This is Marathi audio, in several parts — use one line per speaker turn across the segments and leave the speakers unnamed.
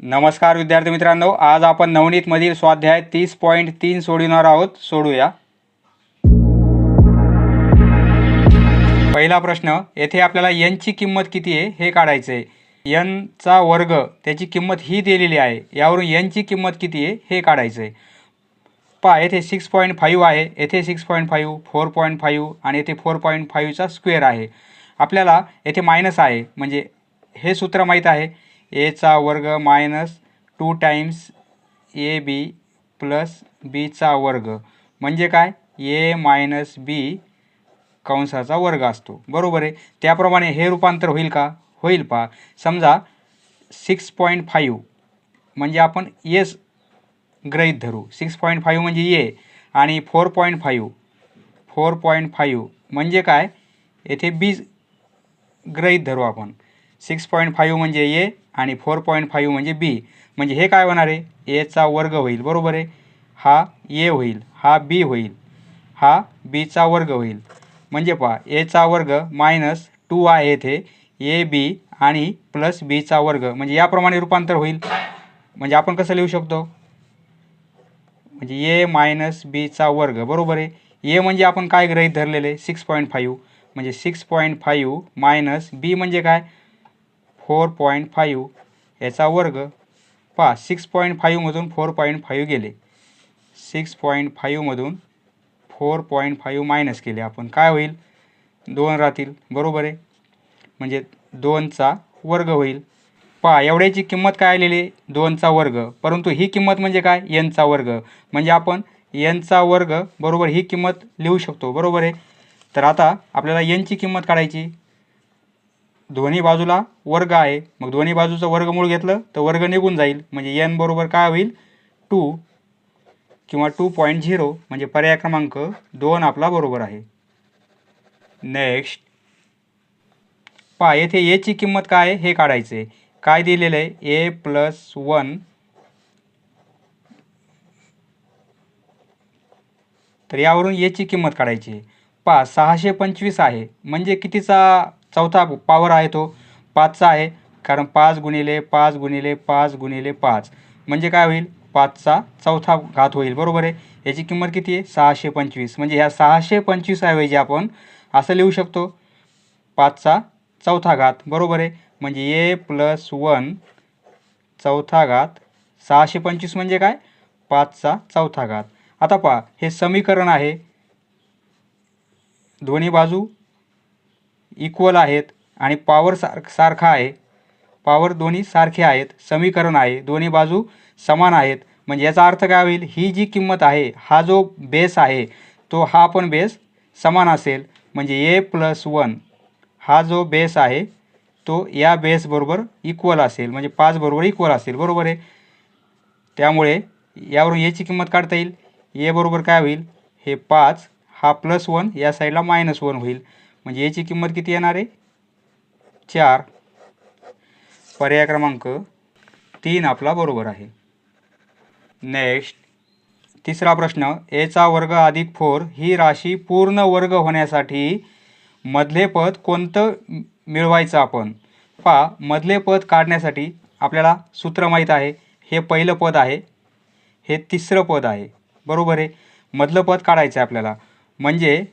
नमस्कार विद्यार्थी मित्रांनो, आज आपण नवनीतमधील स्वाध्याय 30.3 सोडविणार आहोत. सोडूया. पहिला प्रश्न, येथे आपल्याला n ची किंमत किती आहे हे काढायचे आहे. n चा वर्ग त्याची किंमत ही दिलेली आहे. यावरून n ची किंमत किती आहे हे काढायचे आहे. पहा, येथे 6.5 आहे, येथे 6.5, 4.5 आणि येथे 4.5 चा स्क्वेअर आहे. आपल्याला येथे मायनस आहे, म्हणजे हे सूत्र माहीत आहे. a चा वर्ग minus 2 times ab plus b चा वर्ग म्हणजे काय, a मायनस b कंसाचा वर्ग असतो. बरोबर आहे. त्याप्रमाणे हे रूपांतर होईल का? होईल. पहा, समजा 6.5 म्हणजे आपण s गृहीत धरू. 6.5 म्हणजे a आणि 4.5 म्हणजे काय, येथे b गृहीत धरू आपण. 6.5 म्हणजे a आणि 4.5 म्हणजे b, म्हणजे हे काय होणार आहे, a चा वर्ग होईल. बरोबर आहे. हा a होईल, हा b होईल, हा b चा वर्ग होईल. म्हणजे पहा, a चा वर्ग मायनस 2 आहे येथे ab आणि प्लस b चा वर्ग, म्हणजे याप्रमाणे रूपांतर होईल. म्हणजे आपण कसं लिहू शकतो, म्हणजे a मायनस b चा वर्ग. बरोबर आहे. a म्हणजे आपण काय गृहीत धरलेले, 6.5, म्हणजे 6.5 मायनस b म्हणजे काय, 4.5 याचा वर्ग. पहा, 6.5 मधून 4.5 गेले, 6.5 मधून 4.5 मायनस केले आपण, काय होईल, 2 राहतील. बरोबर आहे. म्हणजे 2 चा वर्ग होईल. पहा, एवढ्याची किंमत काय आलेली आहे, 2 चा वर्ग, परंतु ही किंमत म्हणजे काय, n चा वर्ग, म्हणजे आपण n चा वर्ग बरोबर ही किंमत लिहू शकतो. बरोबर आहे. तर आता आपल्याला n ची किंमत काढायची. दोन्ही बाजूला वर्ग आहे, मग दोन्ही बाजूचं वर्गमूळ घेतलं तर वर्ग निघून जाईल, म्हणजे n बरोबर काय होईल, 2 किंवा 2.0, म्हणजे पर्याय क्रमांक 2 आपला बरोबर आहे. नेक्स्ट, पहा, येथे a ची किंमत काय आहे हे काढायचे. काय दिलेलं आहे, a प्लस 1, तर यावरून a ची किंमत काढायची. पहा, 625 आहे, म्हणजे कितीचा चौथा पॉवर आहे तो, 5 चा आहे, कारण 5 गुणिले 5 गुणिले 5 गुणिले 5 म्हणजे काय होईल, 5 चा चौथा घात होईल. बरोबर आहे. याची किंमत किती आहे, 625, म्हणजे ह्या 625 ऐवजी आपण असं लिहू शकतो, 5 चा चौथा घात. बरोबर आहे. म्हणजे a प्लस 1 चौथा घात 625 म्हणजे काय, 5 चा चौथा घात. आता पहा, हे समीकरण आहे, दोन्ही बाजू इक्वल आहेत आणि पॉवर सारखा आहे, पॉवर दोन्ही सारखे आहेत, समीकरण आहे, दोन्ही बाजू समान आहेत, म्हणजे याचा अर्थ काय होईल, ही जी किंमत आहे, हा जो बेस आहे तो हा पण बेस समान असेल, म्हणजे a प्लस 1 हा जो बेस आहे तो या बेस बरोबर इक्वल असेल, म्हणजे 5 बरोबर इक्वल असेल. बरोबर आहे. त्यामुळे यावरून a ची किंमत काढता येईल. a बरोबर काय होईल, हे 5, हा प्लस 1 या साईडला मायनस 1 होईल, म्हणजे a ची किंमत किती येणार आहे, 4. पर्याय क्रमांक 3 आपला बरोबर आहे. नेक्स्ट, तिसरा प्रश्न, a चा वर्ग अधिक 4 ही राशी पूर्ण वर्ग होण्यासाठी मधले पद कोणतं मिळवायचं आपण. पहा, मधले पद काढण्यासाठी आपल्याला सूत्र माहीत आहे. हे पहिलं पद आहे, हे तिसरं पद आहे. बरोबर आहे. मधलं पद काढायचं आहे आपल्याला, म्हणजे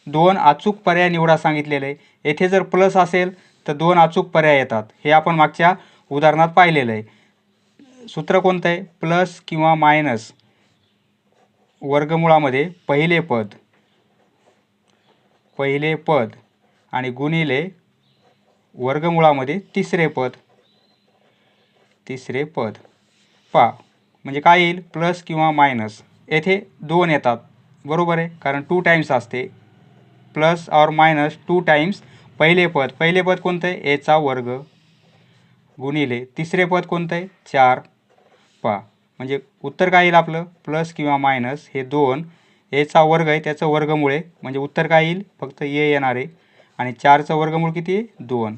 2 अचूक पर्याय निवडा सांगितलेले आहे. येथे जर प्लस असेल तर 2 अचूक पर्याय येतात, हे आपण मागच्या उदाहरणात पाहिलेलं आहे. सूत्र कोणतं आहे, प्लस किंवा मायनस वर्गमुळामध्ये पहिले पद आणि गुणिले वर्गमुळामध्ये तिसरे पद. पहा, म्हणजे काय येईल, प्लस किंवा मायनस, येथे 2 येतात. बरोबर आहे, कारण 2 टाइम्स असते, प्लस और मायनस 2 टाइम्स पहिले पद कोणतं आहे, a चा वर्ग, गुणिले तिसरे पद कोणतं आहे, 4. पहा, म्हणजे उत्तर काय येईल आपलं, प्लस किंवा मायनस हे 2, a चा वर्ग आहे त्याचं वर्गमूळ आहे, म्हणजे उत्तर काय येईल, फक्त a येणार आहे, आणि 4चं वर्गमूळ किती आहे, 2.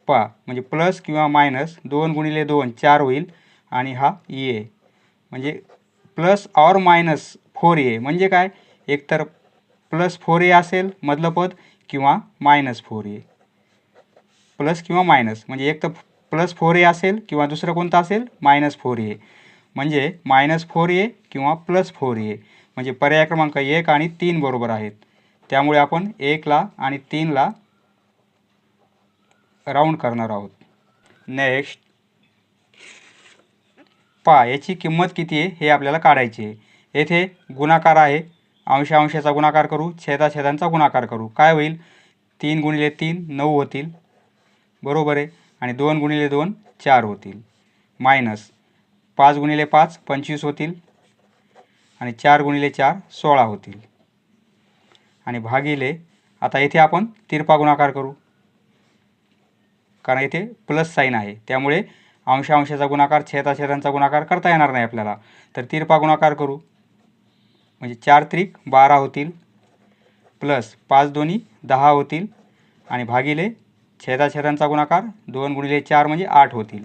पहा, म्हणजे प्लस किंवा मायनस 2 गुणिले 2 4 होईल, आणि हा a, म्हणजे प्लस और मायनस 4a, म्हणजे काय, एकतर प्लस 4a असेल मधलं पद किंवा मायनस 4a. प्लस किंवा मायनस, म्हणजे एक तर प्लस 4a असेल किंवा दुसरं कोणतं असेल -4a, म्हणजे -4a किंवा +4a, म्हणजे पर्याय क्रमांक 1 आणि 3 बरोबर आहेत. त्यामुळे आपण 1ला आणि 3ला राऊंड करणार आहोत. नेक्स्ट पहा, याची किंमत किती आहे हे आपल्याला काढायची आहे. येथे गुणाकार आहे, अंशाचा गुणाकार करू, छेदाचा गुणाकार करू. काय होईल? 3 × 3 9 होतील, बरोबर आहे. आणि 2 × 2 4 होतील, मायनस 5 × 5 25 होतील, आणि 4 × 4 16 होतील, आणि भागिले, आता येथे आपण तिरपा गुणाकार करू, कारण येथे प्लस साईन आहे, त्यामुळे अंशाचा गुणाकार छेदाचा गुणाकार करता येणार नाही आपल्याला. तर तिरपा गुणाकार करू, म्हणजे 4 त्रिक 12 होतील, प्लस 5 दोन्ही 10 होतील, आणि भागिले छेदाचा गुणाकार 2 × 4 म्हणजे 8 होतील.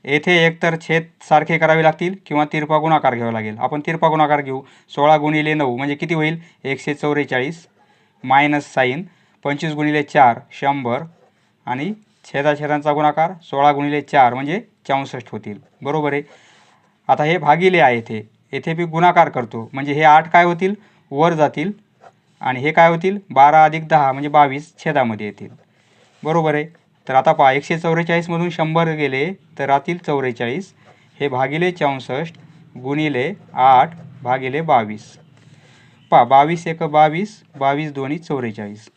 येथे एकतर छेद सारखे करावे लागतील किंवा तिरपा गुणाकार घ्यावा लागेल. आपण तिरपा गुणाकार घेऊ. 16 × 9 म्हणजे किती होईल? 144, मायनस साईन 25 × 4 100, आणि छेदाचा गुणाकार 16 × 4 म्हणजे 64 होतील, बरोबर आहे. आता हे भागिले आहे, येथे मी गुणाकार करतो, म्हणजे हे 8 काय होतील? वर जातील, आणि हे काय होतील? 12 + 10 म्हणजे 22 छेदामध्ये येतील, बरोबर आहे. तर आता पहा, 144 मधून 100 गेले तर राहतील 44, हे भागिले 64 गुणिले 8 भागिले 22. पहा, 22 × 1 = 22, 22 दोन्ही 44,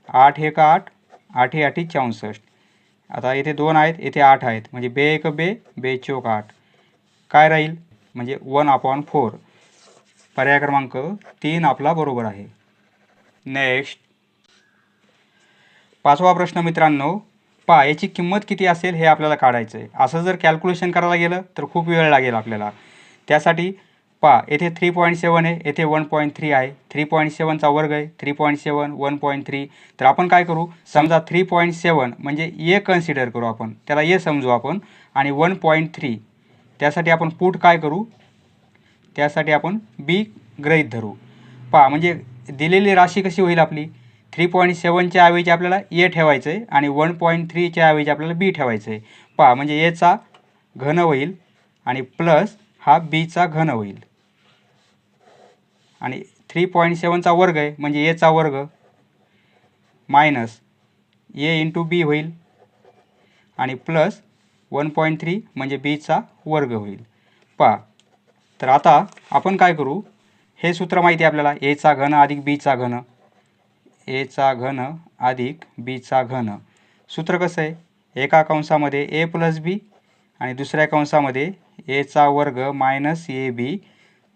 8 × 1 = 8, 8 × 8 = 64. आता येथे 2 आहेत, येथे 8 आहेत, म्हणजे 2 × 1 = 2, 2 × 4 = 8. काय राहील? म्हणजे 1/4. पर्याय क्रमांक 3 आपला बरोबर आहे. नेक्स्ट 5वा प्रश्न मित्रांनो, पहा, याची किंमत किती असेल हे आपल्याला काढायचं आहे. असं जर कॅल्क्युलेशन करायला गेलं तर खूप वेळ लागेल आपल्याला. त्यासाठी पहा, येथे 3.7 आहे, येथे 1.3 आहे, 3.7चा वर्ग आहे, 3.7 1.3. तर आपण काय करू? समजा 3.7 म्हणजे ए कन्सिडर करू, आपण त्याला ए समजू आपण, आणि 1.3 त्यासाठी आपण पुट काय करू? त्यासाठी आपण बी गृहीत धरू. पहा, म्हणजे दिलेली राशी कशी होईल आपली? 3.7च्या ऐवजी आपल्याला ए ठेवायचं आहे, आणि 1.3च्या ऐवजी आपल्याला बी ठेवायचं आहे. पहा, म्हणजे एचा घन होईल, आणि प्लस हा बीचा घन होईल, आणि 3.7चा वर्ग आहे म्हणजे एचा वर्ग, मायनस ए × बी होईल, आणि प्लस 1.3 म्हणजे बीचा वर्ग होईल. पहा, तर आता आपण काय करू? हे सूत्र माहिती आहे आपल्याला, एचा घन अधिक बीचा घन, एचा घन अधिक बीचा घन. सूत्र कसं आहे? एका कंसामध्ये ए + बी, आणि दुसऱ्या कंसामध्ये एचा वर्ग मायनस ए बी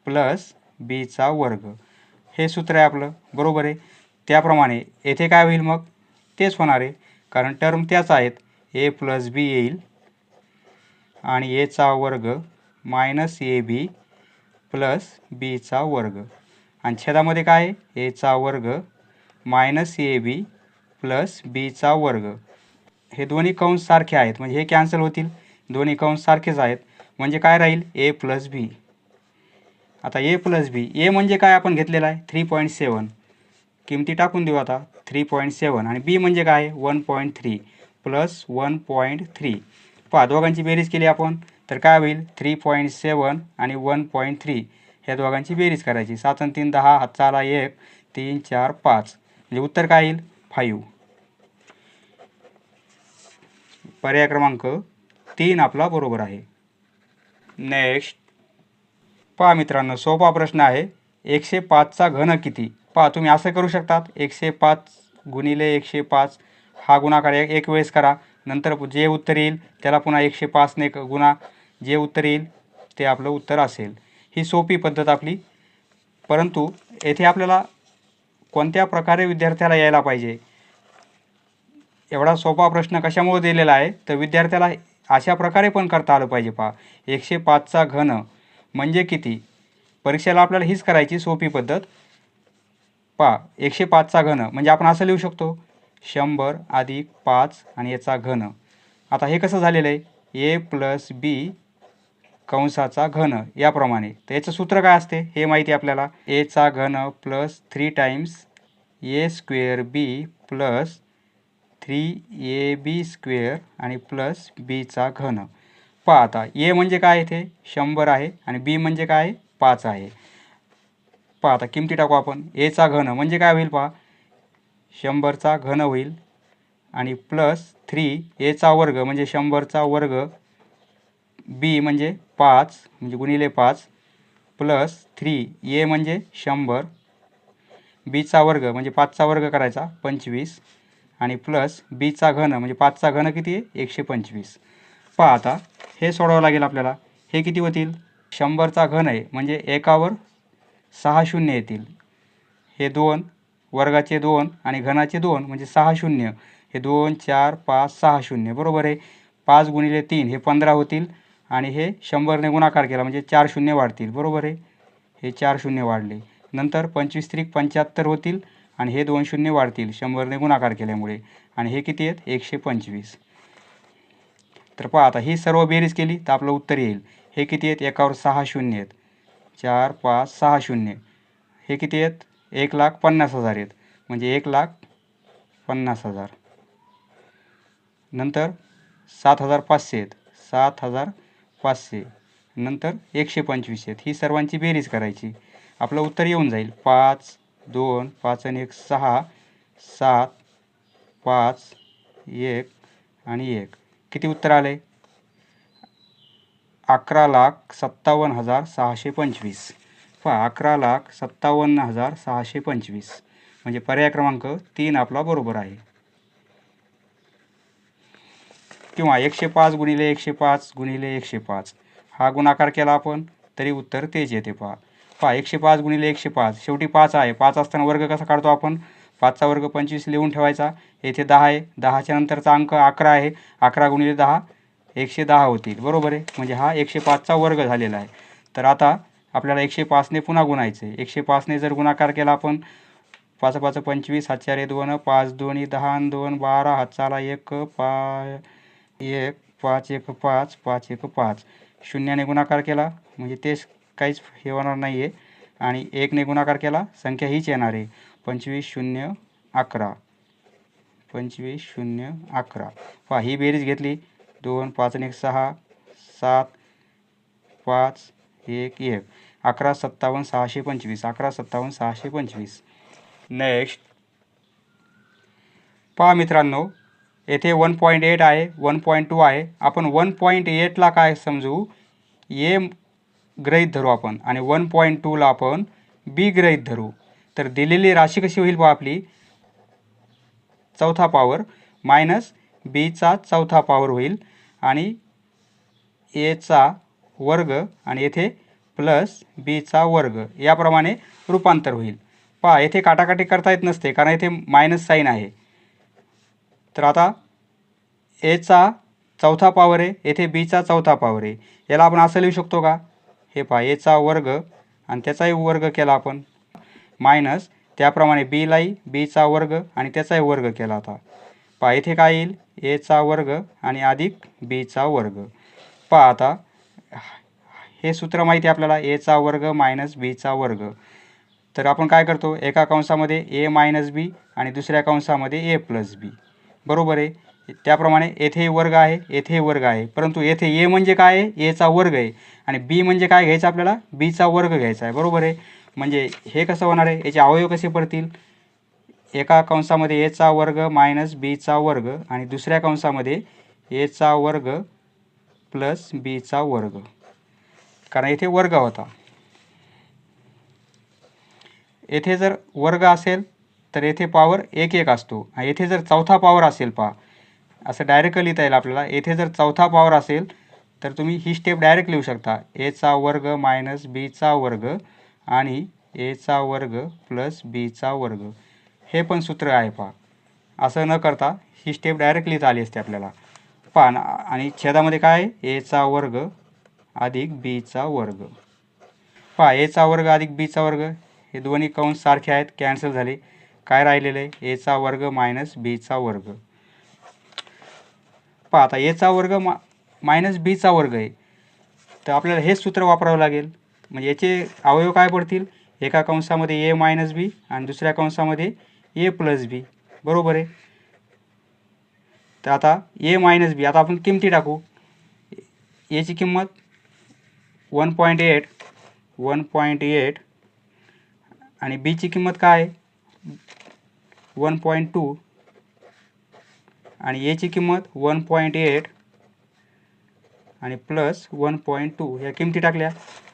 प्लस बीचा वर्ग. हे सूत्र आहे आपलं, बरोबर आहे. त्याप्रमाणे येथे काय होईल? मग तेच होणार आहे, कारण टर्म त्याच आहेत. ए + बी येईल, आणि एचा वर्ग मायनस ए बी प्लस बीचा वर्ग, आणि छेदामध्ये काय आहे? एचा वर्ग मायनस ए बी प्लस बीचा वर्ग. हे दोन्ही कंस सारखे आहेत, म्हणजे हे कॅन्सल होतील, दोन्ही कंस सारखेच आहेत, म्हणजे काय राहील? ए + बी. आता ए + बी, ए म्हणजे काय आपण घेतलेला आहे? 3.7, किमती टाकून देऊ आता, 3.7, आणि बी म्हणजे काय? 1.3 प्लस 1.3. पहा, दोघांची बेरीज केली आपण तर काय होईल? 3.7 आणि 1.3 ह्या दोघांची बेरीज करायची. 7 आणि 3 10, हातचा आला 1, 3 4 5, म्हणजे उत्तर काय येईल? 5. पर्याय क्रमांक 3 आपला बरोबर आहे. नेक्स्ट पहा मित्रांनो, सोपा प्रश्न आहे. 105चा घन किती? पहा, तुम्ही असं करू शकतात, 105 गुणिले 105 हा गुणाकार एक वेळेस करा, नंतर जे उत्तर येईल त्याला पुन्हा 105ने गुणा, जे उत्तर येईल ते आपलं उत्तर असेल. ही सोपी पद्धत आपली. परंतु येथे आपल्याला कोणत्या प्रकारे विद्यार्थ्याला यायला पाहिजे, एवढा सोपा प्रश्न कशामुळे दिलेला आहे तर विद्यार्थ्याला अशा प्रकारे पण करता आलं पाहिजे. पहा, 105चा घन म्हणजे किती? परीक्षेला आपल्याला हीच करायची सोपी पद्धत. पहा, 105चा घन म्हणजे आपण असं लिहू शकतो, 100 अधिक 5 आणि याचा घन. आता हे कसं झालेलं आहे? ए + बी कंसाचा घन याप्रमाणे. तर याचं सूत्र काय असते हे माहिती आहे आपल्याला. एचा घन प्लस 3 टाइम्स ए² बी प्लस 3ab² आणि प्लस बीचा घन. पहा आता ए म्हणजे काय इथे 100 आहे आणि बी म्हणजे काय 5 आहे. पहा आता किमती टाकू आपण. एचा घन म्हणजे काय होईल पहा 100चा घन होईल आणि प्लस 3 एचा वर्ग म्हणजे 100चा वर्ग, बी म्हणजे 5 म्हणजे गुणिले 5 प्लस 3 ए म्हणजे 100, बीचा वर्ग म्हणजे 5चा वर्ग करायचा 25 आणि प्लस बीचा घन म्हणजे 5चा घन किती आहे 125. पहा आता हे सोडवावं लागेल आपल्याला. हे किती होतील 100चा घन आहे म्हणजे एकावर 6 शून्य येतील. हे 2 वर्गाचे 2 आणि घनाचे 2 म्हणजे 6 शून्य. हे 2 4 5 6 शून्य बरोबर आहे. 5 गुणिले 3 हे 15 होतील आणि हे 100ने गुणाकार केला म्हणजे 4 शून्य वाढतील बरोबर आहे. हे 4 शून्य वाढले. नंतर 25 त्रिक 75 होतील आणि हे 2 शून्य वाढतील 100ने गुणाकार केल्यामुळे आणि हे किती आहेत 125. तर पहा आता ही सर्व बेरीज केली तर आपलं उत्तर येईल. हे किती आहेत एकावर 6 शून्य आहेत 4 5 6 शून्य. हे किती आहेत 1,50,000 आहेत म्हणजे 1,50,000. नंतर 7,500 आहेत 7,500. नंतर 125 आहेत. ही सर्वांची बेरीज करायची. आपलं उत्तर येऊन जाईल 5 2 5 आणि 1 6 7 5 1 आणि 1. किती उत्तर आले 11,57,625. पहा 11,57,625 म्हणजे पर्याय क्रमांक 3 आपला बरोबर आहे. किंवा 105 गुणिले 105 गुणिले 105 हा गुणाकार केला आपण तरी उत्तर तेच येते. पहा 105 गुणिले 105 शेवटी 5 आहे. 5 असताना वर्ग कसा काढतो आपण 5चा वर्ग 25 लिहून ठेवायचा. येथे 10 आहे 10च्या नंतरचा अंक 11 आहे 11 गुणिले 10 110 होतील बरोबर आहे. म्हणजे हा 105चा वर्ग झालेला आहे. तर आता आपल्याला 105ने पुन्हा गुणायचे. 105ने जर गुणाकार केला आपण 5 5 25 हात 4 2 5 2 10 2 12 हात चाला 1 5 1 5 1 5 5 1 5 शून्याने गुणाकार केला म्हणजे तेच काहीच हे होणार नाही आहे आणि 1ने गुणाकार केला संख्या हीच येणार आहे 25 0 11 25 0 11. पहा ही बेरीज घेतली 2 5 आणि 1 6 7 5 1 1 11,57,625 11,57,625. नेक्स्ट पहा मित्रांनो येथे 1.8 आहे 1.2 आहे. आपण 1.8ला काय समजू ए गृहीत धरू आपण आणि 1.2ला आपण बी गृहीत धरू. तर दिलेली राशी कशी होईल पहा आपली चौथा पॉवर मायनस बीचा चौथा पॉवर होईल आणि एचा वर्ग आणि येथे प्लस बीचा वर्ग याप्रमाणे रूपांतर होईल. पहा येथे काटाकाटी करता येत नसते कारण येथे मायनस साईन आहे. तर आता एचा चौथा पॉवर आहे येथे बीचा चौथा पॉवर आहे. याला आपण असं लिहू शकतो का हे पहा एचा वर्ग आणि त्याचाही वर्ग केला आपण मायनस त्याप्रमाणे बीलाही बीचा वर्ग आणि त्याचाही वर्ग केला होता. पहा इथे काय येईल एचा वर्ग आणि अधिक बीचा वर्ग. पहा आता हे सूत्र माहिती आहे आपल्याला एचा वर्ग मायनस बीचा वर्ग. तर आपण काय करतो एका कंसामध्ये ए मायनस बी आणि दुसऱ्या कंसामध्ये ए प्लस बी बरोबर आहे. त्याप्रमाणे येथे वर्ग आहे येथे वर्ग आहे परंतु येथे ए म्हणजे काय आहे एचा वर्ग आहे आणि बी म्हणजे काय घ्यायचं आपल्याला बीचा वर्ग घ्यायचा आहे बरोबर आहे. म्हणजे हे कसं होणार आहे याचे अवयव कसे पडतील एका कंसामध्ये एचा वर्ग मायनस बीचा वर्ग आणि दुसऱ्या कंसामध्ये एचा वर्ग प्लस बीचा वर्ग कारण येथे वर्ग होता. येथे जर वर्ग असेल तर येथे पॉवर 1 1 असतो आणि येथे जर चौथा पॉवर असेल पहा असं डायरेक्ट लिहिता येईल आपल्याला. येथे जर चौथा पॉवर असेल तर तुम्ही ही स्टेप डायरेक्ट लिहू शकता एचा वर्ग मायनस बीचा वर्ग आणि एचा वर्ग प्लस बीचा वर्ग हे पण सूत्र आहे पहा. असं न करता ही स्टेप डायरेक्ट लिहिता आली असते आपल्याला. पहा आणि छेदामध्ये काय एचा वर्ग अधिक बीचा वर्ग. पहा एचा वर्ग अधिक बीचा वर्ग हे दोन्ही कंस सारखे आहेत कॅन्सल झाले. काय राहिलेलं आहे एचा वर्ग मायनस बीचा वर्ग. पहा आता एचा वर्ग मायनस बीचा वर्ग आहे तर आपल्याला हेच सूत्र वापरावं लागेल. म्हणजे याचे अवयव काय पडतील एका कंसामध्ये ए मायनस बी आणि दुसऱ्या कंसामध्ये ए प्लस बी बरोबर आहे. तर आता ए मायनस बी, आता आपण किमती टाकू. एची किंमत 1.8 आणि बीची किंमत काय आहे 1.2 आणि एची किंमत 1.8 आणि प्लस 1.2 या किमती टाकल्या.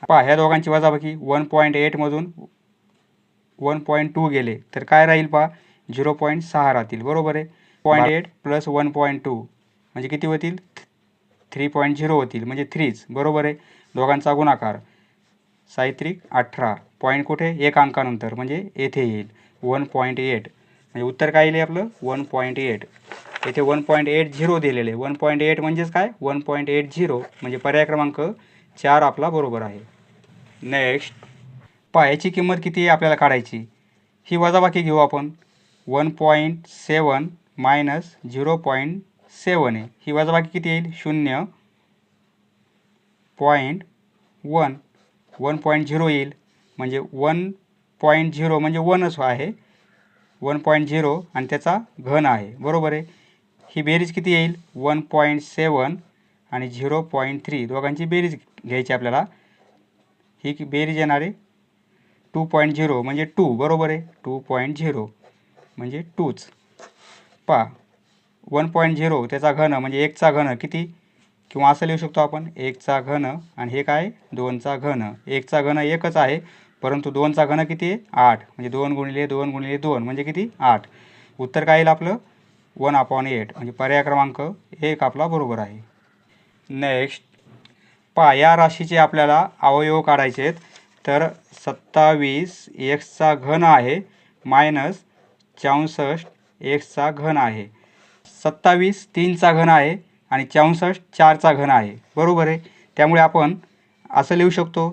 पहा ह्या दोघांची वजाबाकी 1.8 मधून 1.2 गेले तर काय राहील पहा 0.6 राहतील. बरोबर आहे. 0.8 प्लस 1.2 म्हणजे किती होतील 3.0 होतील म्हणजे 3च. बरोबर आहे. दोघांचा गुणाकार साहित्रिक 18. पॉईंट कुठे एक अंकानंतर म्हणजे येथे येईल 1.8 म्हणजे उत्तर काय येईल आपलं 1.8. येथे 1.80 दिलेले. 1.8 म्हणजेच काय 1.80 म्हणजे पर्याय क्रमांक 4 आपला बरोबर आहे. नेक्स्ट पहा याची किंमत किती आहे आपल्याला काढायची. ही वजाबाकी घेऊ आपण. 1.7 मायनस 0.7 आहे. ही वजाबाकी किती येईल 0.1 1.0 येईल म्हणजे 1.0 म्हणजे 1च आहे 1.0 आणि त्याचा घन आहे. बरोबर आहे. ही बेरीज किती येईल 1.7 आणि 0.3 दोघांची बेरीज घ्यायची आपल्याला. ही बेरीज येणार आहे 2.0 म्हणजे 2. बरोबर आहे. 2.0 म्हणजे 2च. पहा 1.0 त्याचा घन म्हणजे 1चा घन किती किंवा असं लिहू शकतो आपण 1चा घन आणि हे काय 2चा घन. 1चा घन 1च आहे परंतु 2चा घन किती आहे 8 म्हणजे 2 गुणिले 2 गुणिले 2 म्हणजे किती 8. उत्तर काय येईल आपलं 1/8 म्हणजे पर्याय क्रमांक 1 आपला बरोबर आहे. नेक्स्ट पहा या राशीचे आपल्याला अवयव काढायचे आहेत. तर 27 एक्सचा घन आहे मायनस 64 एक्सचा घन आहे. 27 3चा घन आहे आणि 64 4चा घन आहे. बरोबर आहे. त्यामुळे आपण असं लिहू शकतो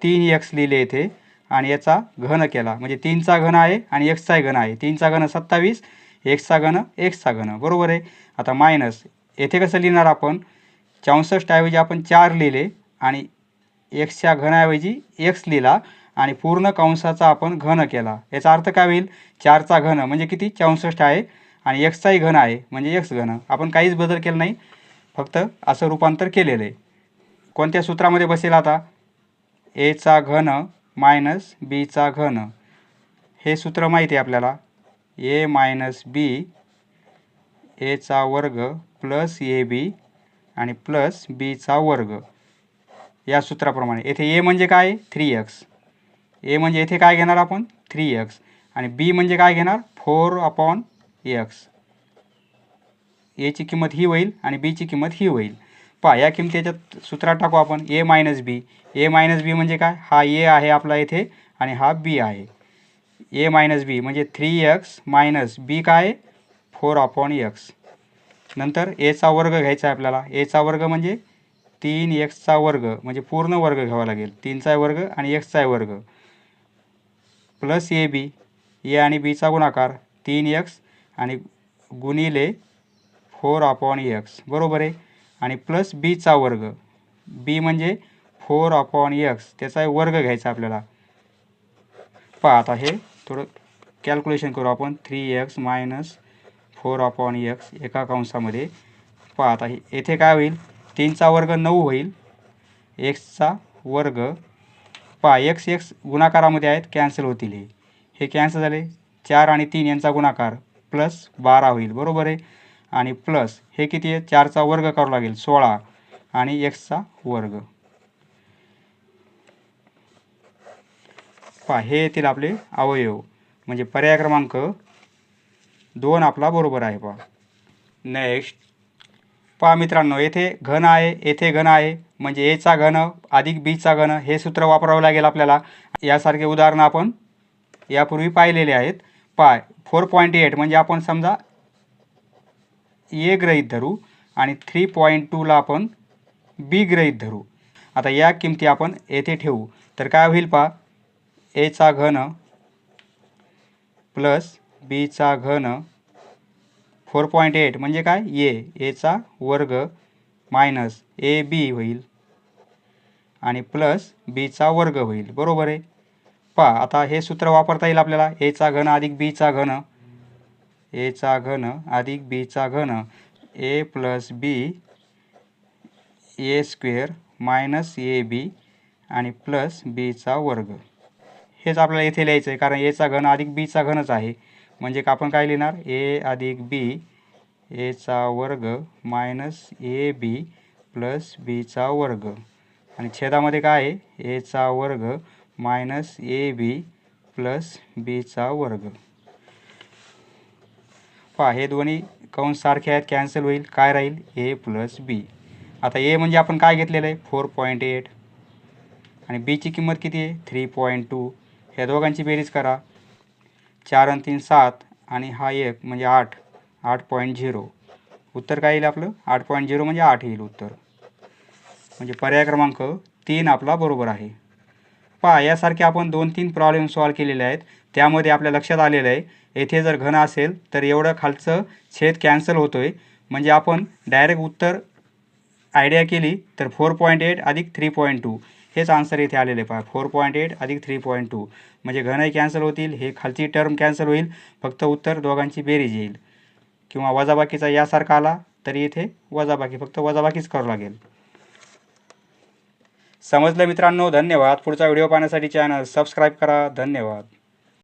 3x लिहिले येथे आणि याचा घन केला म्हणजे 3चा घन आहे आणि एक्सचाही घन आहे. 3चा घन 27 एक्सचा घन एक्सचा घन. बरोबर आहे. आता मायनस येथे कसं लिहिणार आपण 64 ऐवजी आपण 4 लिहिले आणि एक्सच्या घनाऐवजी एक्स लिहिला आणि पूर्ण कंसाचा आपण घन केला. याचा अर्थ काय होईल 4चा घन म्हणजे किती 64 आहे आणि एक्सचाही घन आहे म्हणजे एक्स घन. आपण काहीच बदल केला नाही फक्त असं रूपांतर केलेलं आहे. कोणत्या सूत्रामध्ये बसेल आता एचा घन मायनस बीचा घन. हे सूत्र माहिती आहे आपल्याला ए मायनस बी एचा वर्ग प्लस ए बी आणि प्लस बीचा वर्ग या सूत्राप्रमाणे. येथे ए म्हणजे काय 3x. ए म्हणजे येथे काय घेणार आपण 3x आणि बी म्हणजे काय घेणार 4/x. एची किंमत ही होईल आणि बीची किंमत ही होईल. पहा या किमती याच्यात सूत्रात टाकू आपण ए मायनस बी. ए मायनस बी म्हणजे काय हा ए आहे आपला येथे आणि हा बी आहे. ए मायनस बी म्हणजे 3x मायनस बी काय 4/x. नंतर एचा वर्ग घ्यायचा आहे आपल्याला. एचा वर्ग म्हणजे 3xचा वर्ग म्हणजे पूर्ण वर्ग घ्यावा लागेल. 3चा वर्ग आणि xचा वर्ग प्लस ए बी. ए आणि बीचा गुणाकार 3x आणि गुणिले 4/x. बरोबर आहे. आणि प्लस बीचा वर्ग. बी म्हणजे 4/x त्याचा वर्ग घ्यायचा आपल्याला. पहा आता हे थोडं कॅल्क्युलेशन करू आपण 3x मायनस 4/x एका कंसामध्ये. पहा आता येथे काय होईल 3चा वर्ग 9 होईल एक्सचा वर्ग. पहा x गुणाकारामध्ये आहेत कॅन्सल होतील. हे कॅन्सल झाले. 4 आणि 3 यांचा गुणाकार प्लस 12 होईल. बरोबर आहे. आणि प्लस हे किती आहे 4चा वर्ग करावा लागेल 16 आणि एक्सचा वर्ग. पहा हे येतील आपले अवयव म्हणजे पर्याय क्रमांक 2 आपला बरोबर आहे. पहा नेक्स्ट पहा मित्रांनो येथे घन आहे येथे घन आहे म्हणजे एचा घन अधिक बीचा घन हे सूत्र वापरावं लागेल आपल्याला. यासारखे उदाहरण आपण यापूर्वी पाहिलेले आहेत. पहा 4.8 म्हणजे आपण समजा ए गृहीत धरू आणि 3.2ला आपण बी गृहीत धरू. आता या किमती आपण येथे ठेवू तर काय होईल पहा एचा घन प्लस बीचा घन 4.8 म्हणजे काय एचा वर्ग मायनस ए बी होईल आणि प्लस बीचा वर्ग होईल. बरोबर आहे. पहा आता हे सूत्र वापरता येईल आपल्याला एचा घन अधिक बीचा घन एचा घन अधिक बीचा घन. A plus B A square minus A B आणि प्लस बीचा वर्ग. हेच आपल्याला इथे लिहायचं आहे, कारण एचा घन अधिक बीचा घनच आहे. म्हणजे आपण काय लिहिणार, ए अधिक बी एचा वर्ग मायनस ए बी प्लस बीचा वर्ग आणि छेदामध्ये काय आहे, एचा वर्ग मायनस ए बी प्लस बीचा वर्ग. पहा हे दोन्ही कंस सारखे आहेत, कॅन्सल होईल. काय राहील, ए प्लस बी. आता ए म्हणजे आपण काय घेतलेलं आहे, 4.8 आणि बीची किंमत किती आहे, 3.2. ह्या दोघांची बेरीज करा. 4 आणि 3 7 आणि हा 1 म्हणजे 8, 8.0. उत्तर काय येईल आपलं, 8.0 म्हणजे 8 येईल उत्तर. म्हणजे पर्याय क्रमांक 3 आपला बरोबर आहे. पहा यासारखे आपण 2-3 प्रॉब्लेम सॉल्व केलेले आहेत. त्यामध्ये आपल्या लक्षात आलेलं आहे, येथे जर घन असेल तर एवढं खालचं छेद कॅन्सल होतोय. म्हणजे आपण डायरेक्ट उत्तर आयडिया केली तर 4.8 अधिक 3.2 हेच आन्सर इथे आलेले. पहा 4.8 अधिक 3.2 म्हणजे घनही कॅन्सल होतील, हे खालची टर्म कॅन्सल होईल, फक्त उत्तर दोघांची बेरीज येईल. किंवा वजाबाकीचा यासारखा आला तरी इथे वजाबाकी, फक्त वजाबाकीच करावं लागेल. समजलं मित्रांनो, धन्यवाद. पुढचा व्हिडिओ पाहण्यासाठी चॅनल सबस्क्राईब करा. धन्यवाद.